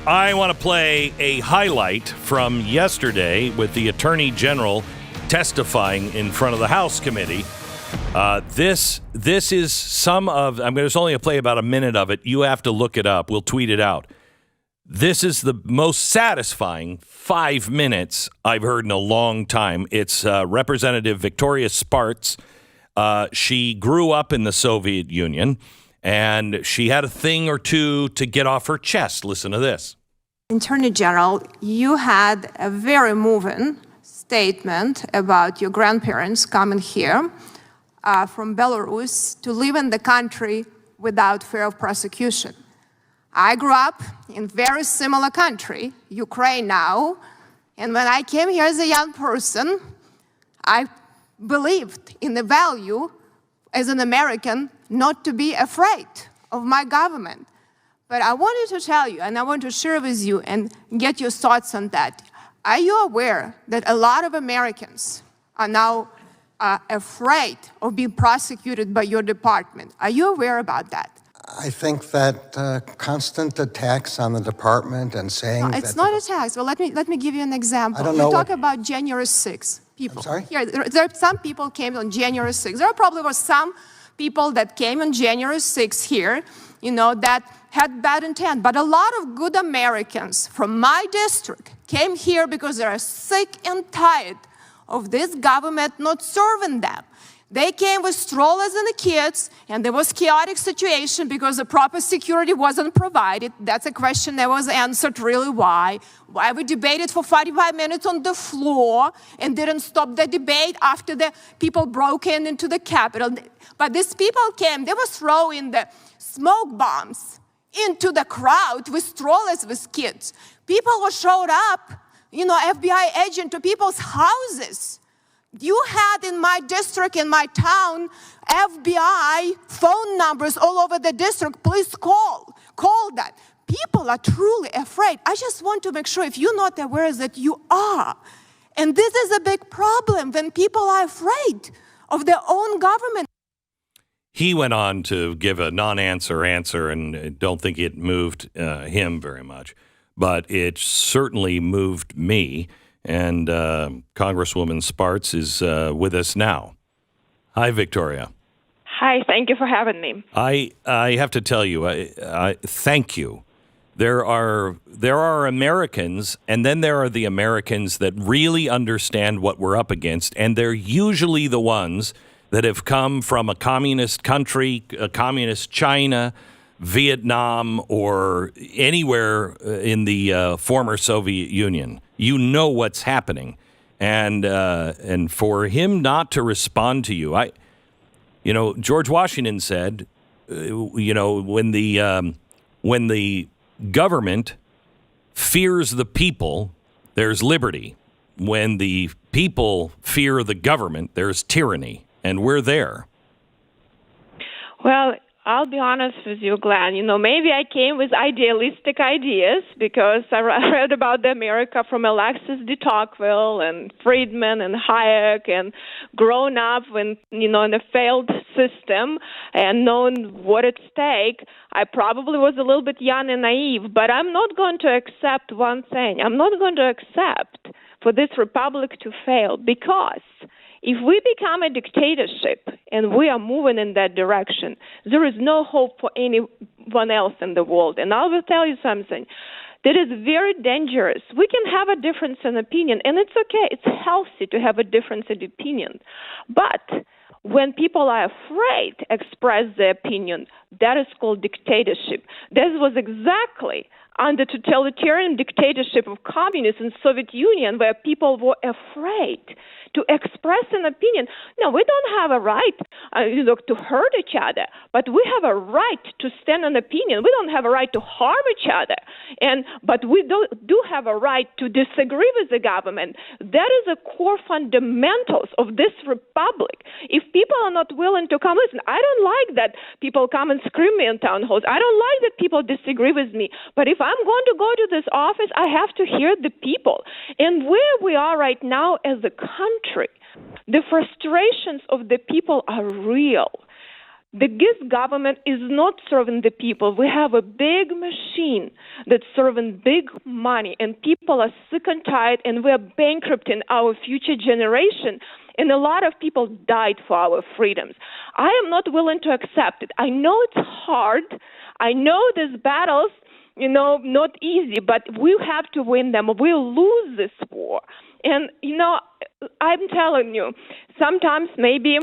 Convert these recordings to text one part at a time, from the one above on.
I want to play a highlight from yesterday with the Attorney General testifying in front of the House Committee. This is some of, I'm going to only play about a minute of it. You have to look it up. We'll tweet it out. This is the most satisfying 5 minutes I've heard in a long time. It's Representative Victoria Spartz. She grew up in the Soviet Union, and she had a thing or two to get off her chest. Listen to this. Attorney General, you had a very moving statement about your grandparents coming here from Belarus to live in the country without fear of prosecution. I grew up in a very similar country, Ukraine now, and when I came here as a young person, I believed in the value as an American not to be afraid of my government. But I wanted to tell you, and I want to share with you and get your thoughts on that. Are you aware that a lot of Americans are now afraid of being prosecuted by your department? Are you aware about that? I think that constant attacks on the department and saying no, it's not attacks. Well, let me give you an example. I don't know. You talk about January 6th. People. I'm sorry? Here, there some people came on January 6th. There probably were some people that came on January 6th here, that had bad intent. But a lot of good Americans from my district came here because they are sick and tired of this government not serving them. They came with strollers and the kids, and there was chaotic situation because the proper security wasn't provided. That's a question that was answered really why. Why we debated for 45 minutes on the floor and didn't stop the debate after the people broke into the Capitol. But these people came, they were throwing the smoke bombs into the crowd with strollers with kids. People were showed up, FBI agent to people's houses. You had in my district, in my town, FBI phone numbers all over the district. Please call that. People are truly afraid. I just want to make sure if you're not aware that you are. And this is a big problem when people are afraid of their own government. He went on to give a non-answer answer, and I don't think it moved him very much. But it certainly moved me. And Congresswoman Spartz is with us now. Hi, Victoria. Hi, thank you for having me. I have to tell you, I thank you. There are Americans, and then there are the Americans that really understand what we're up against, and they're usually the ones that have come from a communist country, a communist China, Vietnam, or anywhere in the former Soviet Union. You know what's happening, and for him not to respond to you, George Washington said, when the government fears the people, there's liberty. When the people fear the government, there's tyranny, and we're there. Well, I'll be honest with you, Glenn. Maybe I came with idealistic ideas because I read about the America from Alexis de Tocqueville and Friedman and Hayek and grown up in a failed system and known what at stake. I probably was a little bit young and naive, but I'm not going to accept one thing. I'm not going to accept for this republic to fail because if we become a dictatorship and we are moving in that direction, there is no hope for anyone else in the world. And I will tell you something that is very dangerous. We can have a difference in opinion, and it's okay. It's healthy to have a difference in opinion. But when people are afraid to express their opinion, that is called dictatorship. This was exactly under totalitarian dictatorship of communists in Soviet Union, where people were afraid to express an opinion. No, we don't have a right to hurt each other, but we have a right to stand an opinion. We don't have a right to harm each other, but we do have a right to disagree with the government. That is the core fundamentals of this republic. If people are not willing to come, listen, I don't like that people come and scream me in town halls. I don't like that people disagree with me. But if I'm going to go to this office, I have to hear the people. And where we are right now as a country, the frustrations of the people are real. This government is not serving the people. We have a big machine that's serving big money, and people are sick and tired, and we're bankrupting our future generation. And a lot of people died for our freedoms. I am not willing to accept it. I know it's hard. I know these battles, not easy, but we have to win them. We'll lose this war. And, I'm telling you, sometimes maybe,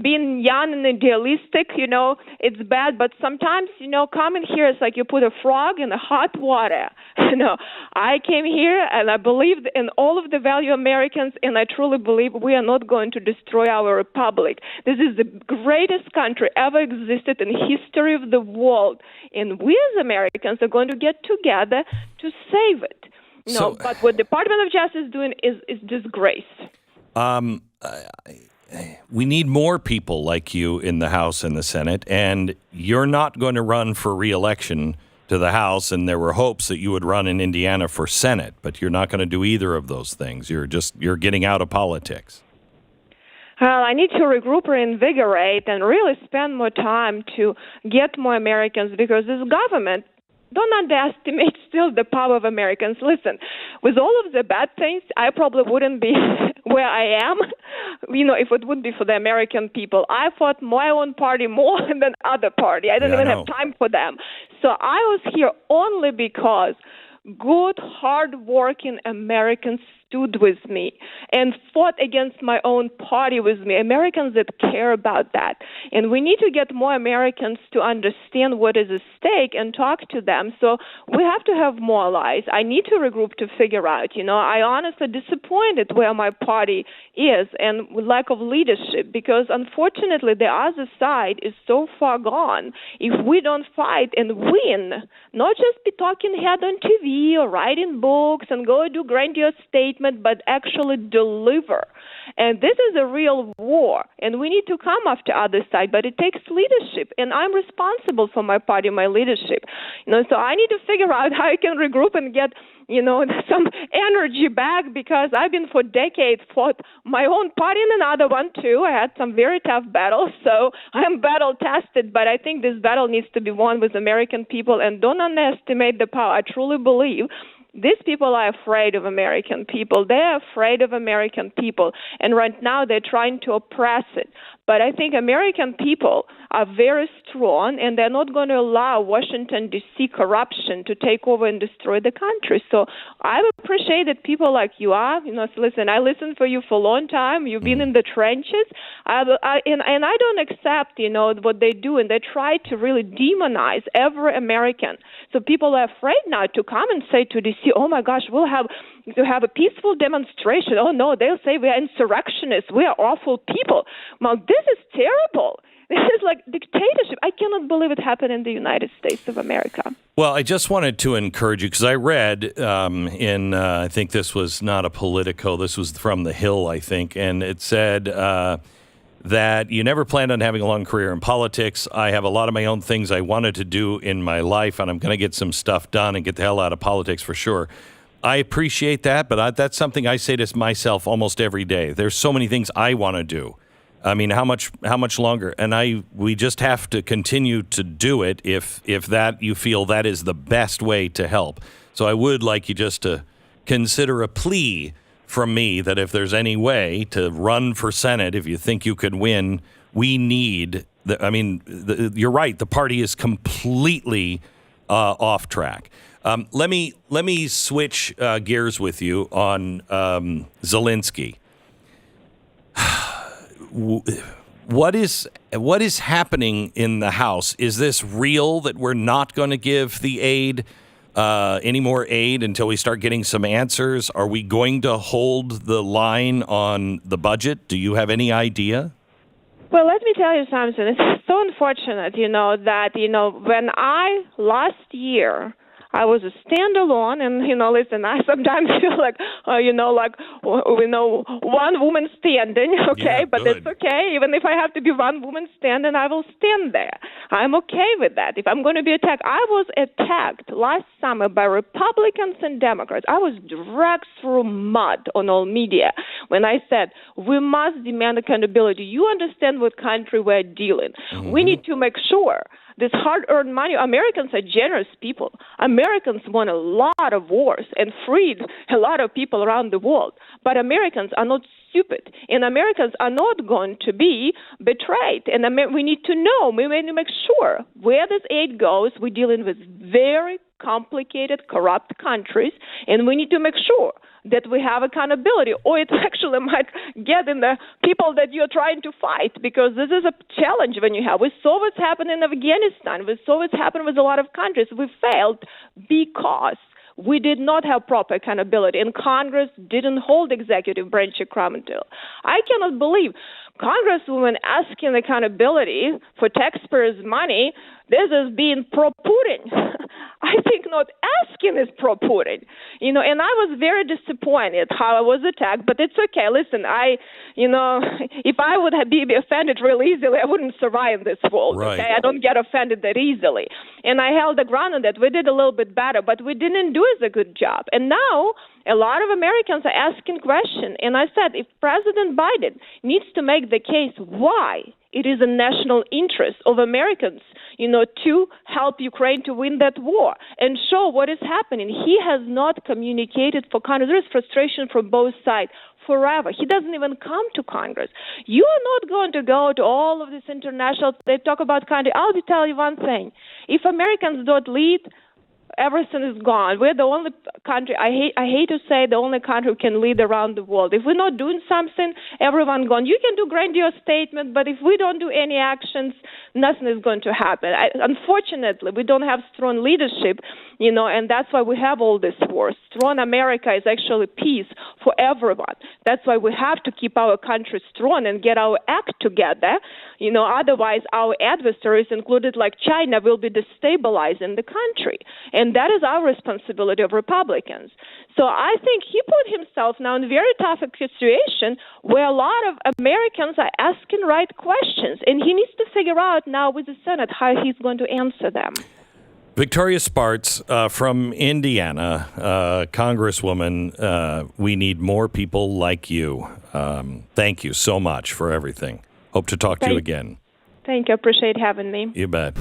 being young and idealistic, it's bad. But sometimes, coming here, it's like you put a frog in the hot water. I came here and I believed in all of the value Americans, and I truly believe we are not going to destroy our republic. This is the greatest country ever existed in the history of the world. And we as Americans are going to get together to save it. But what the Department of Justice is doing is disgrace. We need more people like you in the House and the Senate, and you're not going to run for re-election to the House, and there were hopes that you would run in Indiana for Senate, but you're not going to do either of those things. You're getting out of politics. Well, I need to regroup, reinvigorate, and really spend more time to get more Americans, because this government, don't underestimate still the power of Americans. Listen, with all of the bad things, I probably wouldn't be where I am, if it would be for the American people. I fought my own party more than other party. I didn't even have time for them. So I was here only because good, hard-working Americans stood with me and fought against my own party with me, Americans that care about that. And we need to get more Americans to understand what is at stake and talk to them. So we have to have more allies. I need to regroup to figure out, I honestly disappointed where my party is and lack of leadership, because unfortunately the other side is so far gone. If we don't fight and win, not just be talking head on TV or writing books and go do grandiose statements, but actually deliver. And this is a real war, and we need to come after the other side, but it takes leadership, and I'm responsible for my party, my leadership. So I need to figure out how I can regroup and get, some energy back, because I've been for decades fought my own party and another one too. I had some very tough battles, so I'm battle tested, but I think this battle needs to be won with American people, and don't underestimate the power. I truly believe these people are afraid of American people. They're afraid of American people. And right now they're trying to oppress it. But I think American people are very strong, and they're not going to allow Washington, D.C. corruption to take over and destroy the country. So I appreciate that people like you are. Listen, I listened for you for a long time. You've been in the trenches. And I don't accept, what they do. And they try to really demonize every American. So people are afraid now to come and say to D.C., oh, my gosh, we'll have to have a peaceful demonstration. Oh, no, they'll say we are insurrectionists. We are awful people. Now, this is terrible. This is like dictatorship. I cannot believe it happened in the United States of America. Well, I just wanted to encourage you, because I read I think this was not a Politico, this was from The Hill, I think, and it said that you never planned on having a long career in politics. I have a lot of my own things I wanted to do in my life, and I'm going to get some stuff done and get the hell out of politics for sure. I appreciate that, but that's something I say to myself almost every day. There's so many things I want to do. I mean, how much longer? And we just have to continue to do it if that you feel that is the best way to help. So I would like you just to consider a plea from me that if there's any way to run for Senate, if you think you could win, we need. You're right. The party is completely off track. Let me switch gears with you on Zelensky. What is happening in the House? Is this real that we're not going to give the aid, any more aid until we start getting some answers? Are we going to hold the line on the budget? Do you have any idea? Well, let me tell you something. It's so unfortunate, that, when last year I was a standalone, and listen, I sometimes feel like, one woman standing, okay, Yeah, but good. it's okay. Even if I have to be one woman standing, I will stand there. I'm okay with that. If I'm going to be attacked, I was attacked last summer by Republicans and Democrats. I was dragged through mud on all media when I said we must demand accountability. You understand what country we're dealing. We need to make sure this hard-earned money. Americans are generous people. Americans won a lot of wars and freed a lot of people around the world. But Americans are not stupid, and Americans are not going to be betrayed. And we need to know, we need to make sure where this aid goes. We're dealing with very complicated, corrupt countries, and we need to make sure that we have accountability, or it actually might get in the people that you're trying to fight, because this is a challenge when you have. We saw what's happened in Afghanistan. We saw what's happened with a lot of countries. We failed because we did not have proper accountability, and Congress didn't hold executive branch accountable. I cannot believe Congresswoman asking accountability for taxpayers' money. This is being pro-Putin. I think not asking is pro-Putin. And I was very disappointed how I was attacked, but it's okay. Listen, if I would be offended real easily, I wouldn't survive this world. Right. Okay, I don't get offended that easily. And I held the ground on that. We did a little bit better, but we didn't do as a good job. And now a lot of Americans are asking questions. And I said, if President Biden needs to make the case why it is a national interest of Americans, to help Ukraine to win that war and show what is happening. He has not communicated for Congress. There is frustration from both sides forever. He doesn't even come to Congress. You are not going to go to all of this international, they talk about country. I'll tell you one thing. If Americans don't lead, everything is gone. We're the only country, I hate to say, the only country who can lead around the world. If we're not doing something, everyone gone. You can do grandiose statements, but if we don't do any actions, nothing is going to happen. Unfortunately, we don't have strong leadership, and that's why we have all this war. Strong America is actually peace for everyone. That's why we have to keep our country strong and get our act together. Otherwise our adversaries, included like China, will be destabilizing the country. And that is our responsibility of Republicans. So I think he put himself now in a very tough situation where a lot of Americans are asking right questions. And he needs to figure out now with the Senate how he's going to answer them. Victoria Spartz from Indiana, Congresswoman, we need more people like you. Thank you so much for everything. Hope to talk to you again. Thank you. Appreciate having me. You bet.